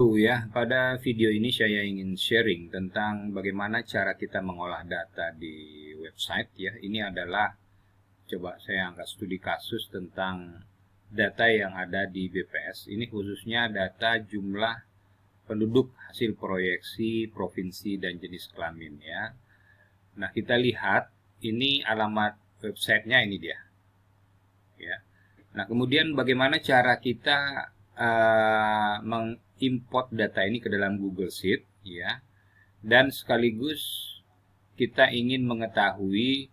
Ya, pada video ini saya ingin sharing tentang bagaimana cara kita mengolah data di website ya. Ini adalah coba saya angkat studi kasus tentang data yang ada di BPS. Ini khususnya data jumlah penduduk hasil proyeksi provinsi dan jenis kelamin ya. Nah, kita lihat ini alamat websitenya, ini dia. Ya. Nah, kemudian bagaimana cara kita mengimport data ini ke dalam Google Sheet ya, dan sekaligus kita ingin mengetahui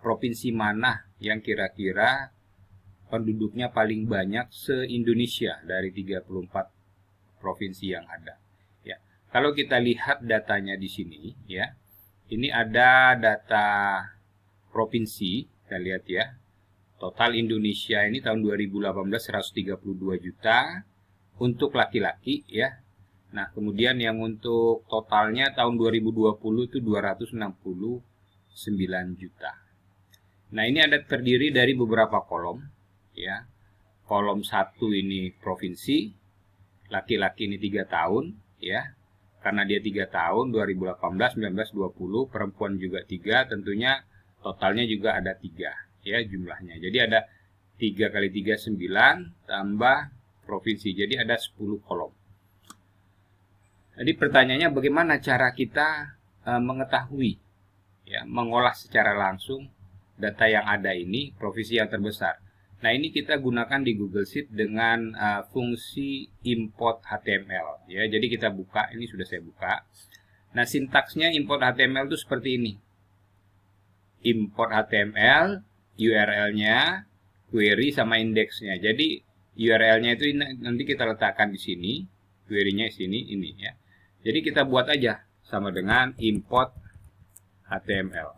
provinsi mana yang kira-kira penduduknya paling banyak se-Indonesia dari 34 provinsi yang ada ya. Kalau kita lihat datanya di sini ya, ini ada data provinsi, kita lihat ya. Total Indonesia ini tahun 2018 132 juta untuk laki-laki ya. Nah, kemudian yang untuk totalnya tahun 2020 itu 269 juta. Nah, ini ada terdiri dari beberapa kolom ya. Kolom 1 ini provinsi, laki-laki ini 3 tahun ya. Karena dia 3 tahun 2018, 19, 20, perempuan juga 3, tentunya totalnya juga ada 3 ya jumlahnya. Jadi ada 3 kali 3 9 tambah provinsi. Jadi ada 10 kolom. Jadi pertanyaannya bagaimana cara kita mengetahui ya, mengolah secara langsung data yang ada ini provinsi yang terbesar. Nah, ini kita gunakan di Google Sheet dengan fungsi import HTML ya. Jadi kita buka, ini sudah saya buka. Nah, sintaksnya import HTML itu seperti ini. Import HTML, URL-nya, query sama indeksnya. Jadi URL-nya itu nanti kita letakkan di sini, query-nya di sini ini ya. Jadi kita buat aja sama dengan import HTML.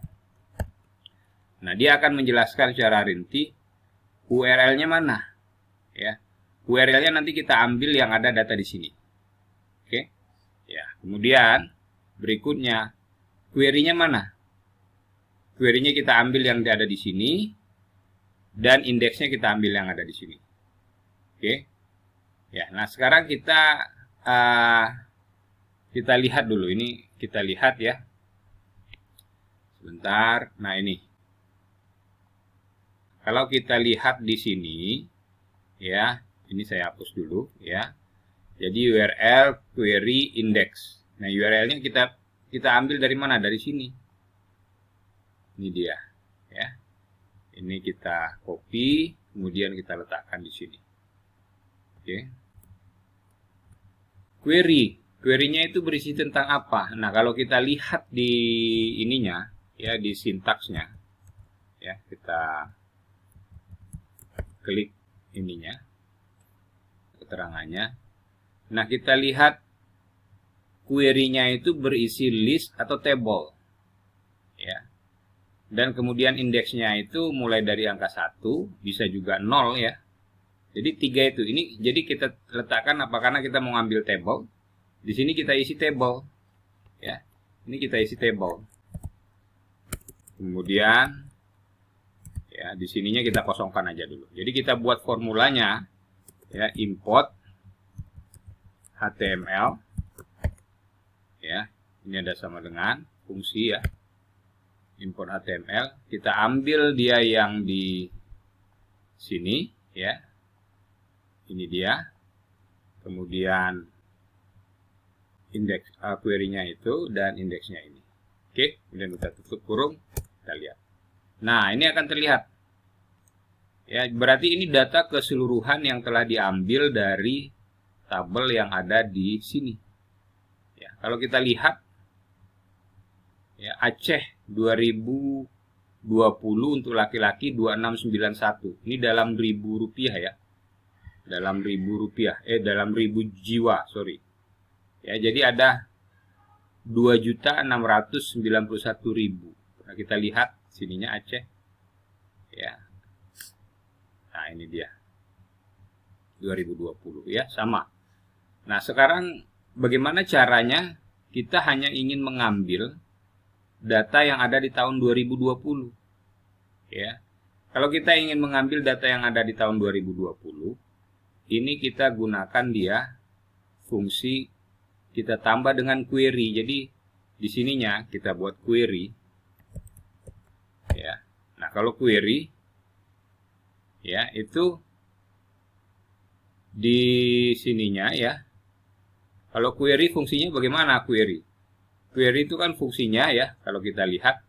Nah, dia akan menjelaskan secara rinci URL-nya mana ya. URL-nya nanti kita ambil yang ada data di sini. Oke. Ya, kemudian berikutnya query-nya mana? Query-nya kita ambil yang ada di sini dan indeksnya kita ambil yang ada di sini. Oke. Ya, nah sekarang kita lihat dulu, ini kita lihat ya. Sebentar. Nah, ini. Kalau kita lihat di sini ya, ini saya hapus dulu ya. Jadi URL query index. Nah, URL-nya kita ambil dari mana? Dari sini. Ini dia ya. Ini kita copy, kemudian kita letakkan di sini. Oke. Query-nya itu berisi tentang apa? Nah, kalau kita lihat di ininya ya, di sintaksnya ya, kita klik ininya, keterangannya. Nah, kita lihat query-nya itu berisi list atau table ya. Dan kemudian indeksnya itu mulai dari angka 1, bisa juga 0 ya. Jadi 3 itu. Ini jadi kita letakkan apa, karena kita mau ngambil table. Di sini kita isi table ya. Ini kita isi table. Kemudian ya, di sininya kita kosongkan aja dulu. Jadi kita buat formulanya ya, import HTML ya. Ini ada sama dengan fungsi ya. Import HTML, kita ambil dia yang di sini ya. Ini dia. Kemudian indeks query-nya itu dan indeksnya ini. Oke, kemudian kita tutup kurung, kita lihat. Nah, ini akan terlihat. Ya, berarti ini data keseluruhan yang telah diambil dari tabel yang ada di sini. Ya, kalau kita lihat ya, Aceh 2020 untuk laki-laki 2691. Ini dalam ribu rupiah ya. Dalam ribu rupiah, dalam ribu jiwa, sorry. Ya, jadi ada 2.691.000. Nah, kita lihat sininya Aceh. Ya. Nah, ini dia. 2020 ya, sama. Nah, sekarang bagaimana caranya? Kita hanya ingin mengambil data yang ada di tahun 2020. Ya. Kalau kita ingin mengambil data yang ada di tahun 2020, ini kita gunakan dia fungsi kita tambah dengan query. Jadi di sininya kita buat query, ya. Nah, kalau query, ya, itu di sininya, ya. Kalau query fungsinya bagaimana query? Query itu kan fungsinya, ya, kalau kita lihat,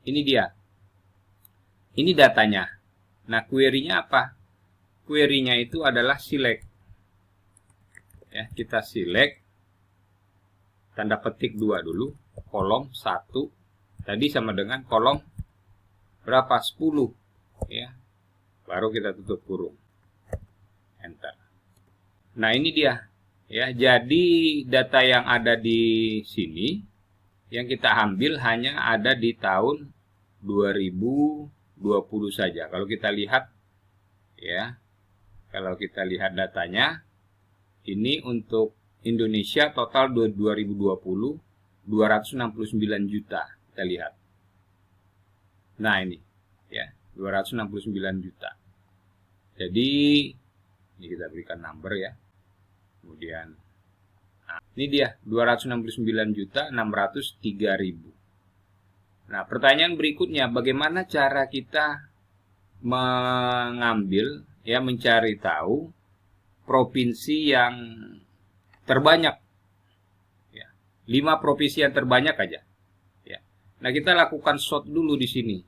ini dia. Ini datanya. Nah, query-nya apa? Query-nya itu adalah select. Ya, kita select, tanda petik 2 dulu, kolom 1, tadi sama dengan kolom berapa? 10. Ya. Baru kita tutup kurung. Enter. Nah, ini dia. Ya, jadi data yang ada di sini yang kita ambil hanya ada di tahun 2020 saja. Kalau kita lihat, ya, kalau kita lihat datanya, ini untuk Indonesia total 2020 269 juta. Kita lihat. Nah, ini, ya, 269 juta. Jadi ini kita berikan number, ya. Kemudian, nah, ini dia 269.603.000. Nah, pertanyaan berikutnya, bagaimana cara kita mengambil, ya, mencari tahu provinsi yang terbanyak, ya, 5 provinsi yang terbanyak aja, ya. Nah, kita lakukan sort dulu di sini,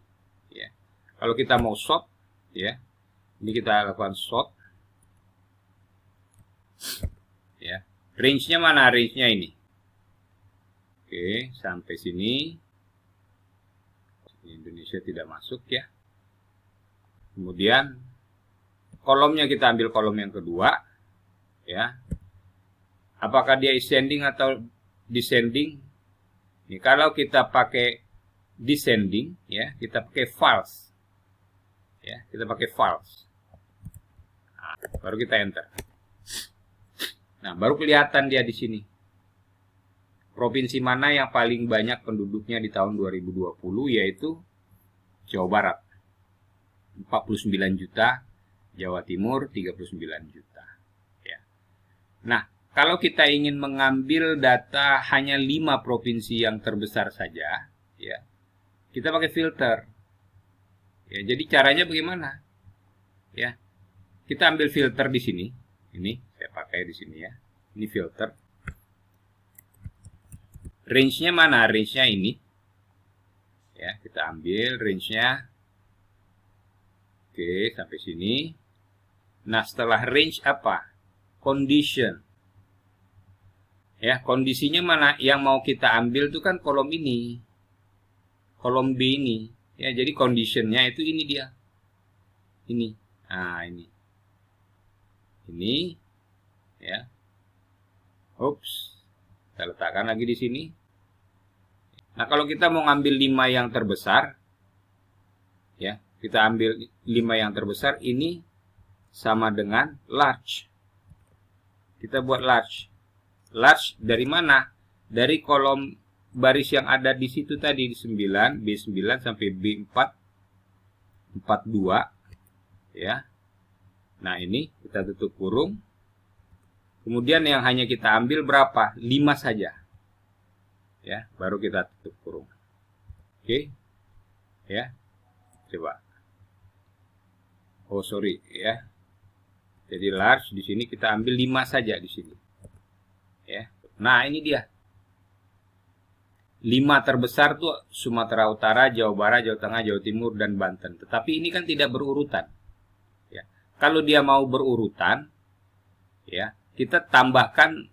ya. Kalau kita mau sort, ya, ini kita lakukan sort. Ya, range-nya mana? Range-nya ini. Oke, sampai sini. Indonesia tidak masuk, ya. Kemudian kolomnya kita ambil kolom yang kedua, ya. Apakah dia ascending atau descending? Ini kalau kita pakai descending, ya, kita pakai false. Ya, kita pakai false. Nah, baru kita enter. Nah, baru kelihatan dia di sini. Provinsi mana yang paling banyak penduduknya di tahun 2020, yaitu Jawa Barat. 49 juta, Jawa Timur 39 juta. Ya. Nah, kalau kita ingin mengambil data hanya 5 provinsi yang terbesar saja, ya, kita pakai filter. Ya, jadi caranya bagaimana? Ya, kita ambil filter di sini. Ini saya pakai di sini, ya. Ini filter. Range-nya mana? Range-nya ini. Ya, kita ambil range-nya. Oke, sampai sini. Nah, setelah range apa? Condition. Ya, kondisinya mana? Yang mau kita ambil itu kan kolom ini. Kolom B ini. Ya, jadi condition-nya itu ini dia. Ini. Nah, ini. Ini, ya. Ups, kita letakkan lagi di sini. Nah, kalau kita mau ngambil 5 yang terbesar, ya, kita ambil 5 yang terbesar, ini sama dengan large. Kita buat large. Large dari mana? Dari kolom baris yang ada di situ tadi, di 9, B9 sampai B4, 42, ya. Nah, ini kita tutup kurung. Kemudian yang hanya kita ambil berapa? 5 saja. Ya, baru kita tutup kurung. Oke. Ya. Coba. Oh, sorry, ya. Jadi large di sini kita ambil 5 saja di sini. Ya. Nah, ini dia. 5 terbesar tuh Sumatera Utara, Jawa Barat, Jawa Tengah, Jawa Timur, dan Banten. Tetapi ini kan tidak berurutan. Kalau dia mau berurutan, ya, kita tambahkan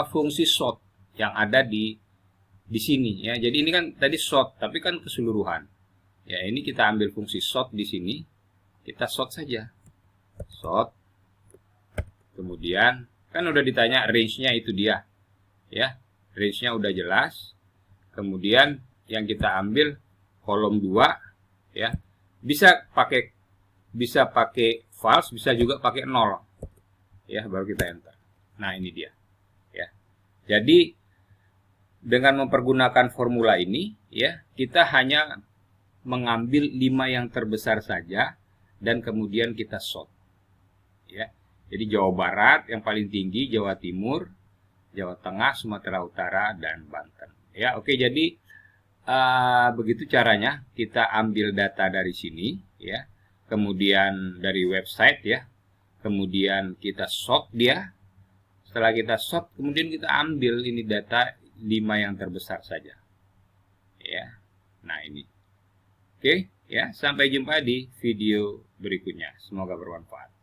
fungsi sort yang ada di sini, ya. Jadi ini kan tadi sort, tapi kan keseluruhan. Ya, ini kita ambil fungsi sort di sini, kita sort saja. Sort. Kemudian kan udah ditanya range-nya itu dia. Ya, range-nya udah jelas. Kemudian yang kita ambil kolom 2, ya. Bisa pakai false, bisa juga pakai 0. Ya, baru kita enter. Nah, ini dia. Ya. Jadi dengan mempergunakan formula ini, ya, kita hanya mengambil 5 yang terbesar saja dan kemudian kita sort. Ya. Jadi Jawa Barat yang paling tinggi, Jawa Timur, Jawa Tengah, Sumatera Utara, dan Banten. Ya, oke. Jadi begitu caranya kita ambil data dari sini, ya. Kemudian dari website, ya. Kemudian kita sort dia. Setelah kita sort, kemudian kita ambil ini data 5 yang terbesar saja. Ya. Nah, ini. Oke, ya. Sampai jumpa di video berikutnya. Semoga bermanfaat.